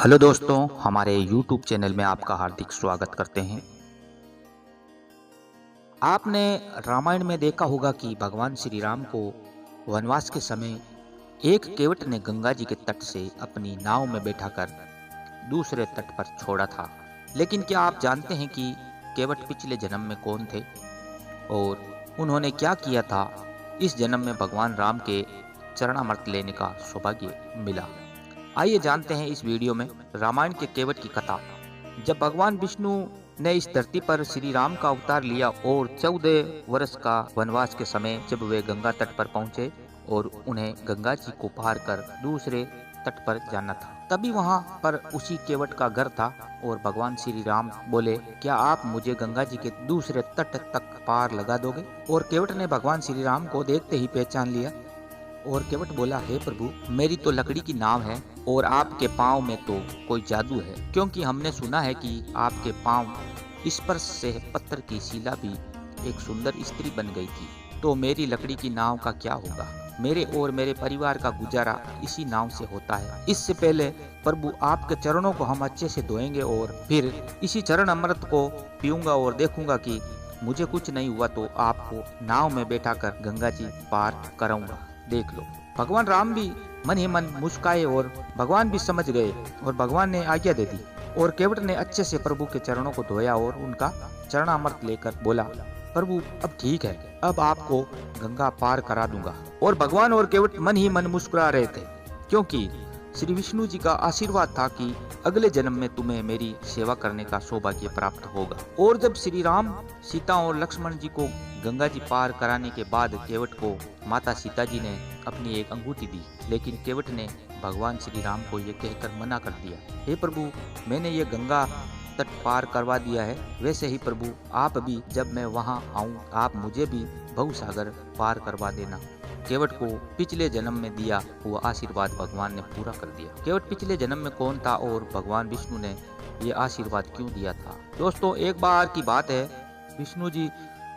Hello दोस्तों, हमारे YouTube channel में आपका हार्दिक स्वागत करते हैं। आपने रामायण में देखा होगा कि भगवान श्री राम को वनवास के समय एक केवट ने गंगा जी के तट से अपनी नाव में बैठाकर दूसरे तट पर छोड़ा था। लेकिन क्या आप जानते हैं कि केवट पिछले जन्म में कौन थे और उन्होंने क्या किया था? इस जन्म में भगवान राम के चरणामृत लेने का सौभाग्य मिला। आइए जानते हैं इस वीडियो में रामायण के केवट की कथा। जब भगवान विष्णु ने इस धरती पर श्री राम का अवतार लिया और 14 वर्ष का वनवास के समय जब वे गंगा तट पर पहुंचे और उन्हें गंगा जी को पार कर दूसरे तट पर जाना था, तभी वहां पर उसी केवट का घर था और भगवान श्री राम बोले, क्या आप मुझे गंगा जी के दूसरे तट तक पार लगा दोगे? और केवट ने भगवान श्री राम को देखते ही पहचान लिया और केवट बोला, हे प्रभु, मेरी तो लकड़ी की नाव है और आपके पाँव में तो कोई जादू है, क्योंकि हमने सुना है कि आपके पाँव स्पर्श से पत्थर की शिला भी एक सुंदर स्त्री बन गई थी। तो मेरी लकड़ी की नाव का क्या होगा? मेरे और मेरे परिवार का गुजारा इसी नाव से होता है। इससे पहले प्रभु, आपके चरणों को हम अच्छे से धोएंगे और फिर इसी चरण अमृत को पीऊंगा और देखूंगा कि मुझे कुछ नहीं हुआ तो आपको नाव में बैठा कर गंगा जी पार कराऊंगा, देख लो। भगवान राम भी मन ही मन मुस्काए और भगवान भी समझ गए और भगवान ने आज्ञा दे दी और केवट ने अच्छे से प्रभु के चरणों को धोया और उनका चरणामृत लेकर बोला, प्रभु अब ठीक है, अब आपको गंगा पार करा दूंगा। और भगवान और केवट मन ही मन मुस्कुरा रहे थे, क्योंकि श्री विष्णु जी का आशीर्वाद था कि अगले जन्म में तुम्हें मेरी सेवा करने का सौभाग्य प्राप्त होगा। और जब श्री राम, सीता और लक्ष्मण जी को गंगा जी पार कराने के बाद केवट को माता सीता जी ने अपनी एक अंगूठी दी, लेकिन केवट ने भगवान श्री राम को ये कहकर मना कर दिया, हे प्रभु, मैंने ये गंगा तट पार करवा दिया है, वैसे ही प्रभु आप भी जब मैं वहाँ आऊँ आप मुझे भी भवसागर पार करवा देना। केवट को पिछले जन्म में दिया हुआ आशीर्वाद भगवान ने पूरा कर दिया। केवट पिछले जन्म में कौन था और भगवान विष्णु ने ये आशीर्वाद क्यों दिया था? दोस्तों, एक बार की बात है, विष्णु जी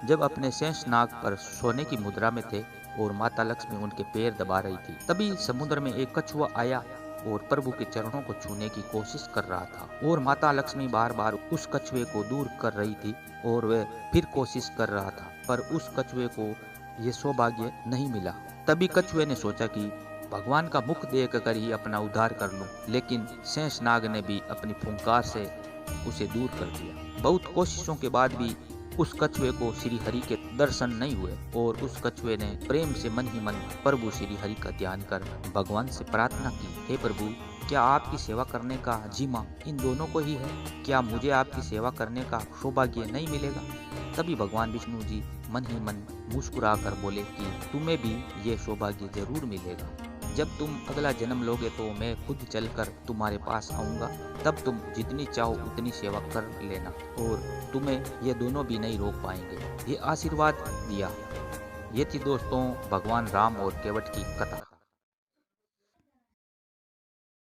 जब अपने शेषनाग पर सोने की मुद्रा में थे और माता लक्ष्मी उनके पैर दबा रही थी, तभी समुद्र में एक कछुआ आया और प्रभु के चरणों को छूने की कोशिश कर रहा था और माता लक्ष्मी बार बार उस कछुए को दूर कर रही थी और वह फिर कोशिश कर रहा था, पर उस कछुए को ये सौभाग्य नहीं मिला। तभी कछुए ने सोचा कि भगवान का मुख देख कर ही अपना उद्धार कर लूं, लेकिन शेषनाग ने भी अपनी फुंकार से उसे दूर कर दिया। बहुत कोशिशों के बाद भी उस कछुए को श्री हरि के दर्शन नहीं हुए और उस कछुए ने प्रेम से मन ही मन प्रभु श्री हरि का ध्यान कर भगवान से प्रार्थना की, हे प्रभु, क्या आपकी सेवा करने का जिम्मा इन दोनों को ही है? क्या मुझे आपकी सेवा करने का सौभाग्य नहीं मिलेगा? तभी भगवान विष्णु जी मन ही मन मुस्कुरा कर बोले कि तुम्हें भी ये सौभाग्य जरूर मिलेगा। जब तुम अगला जन्म लोगे तो मैं खुद चलकर तुम्हारे पास आऊंगा, तब तुम जितनी चाहो उतनी सेवा कर लेना और तुम्हें ये दोनों भी नहीं रोक पाएंगे। ये आशीर्वाद दिया। ये थी दोस्तों भगवान राम और केवट की कथा।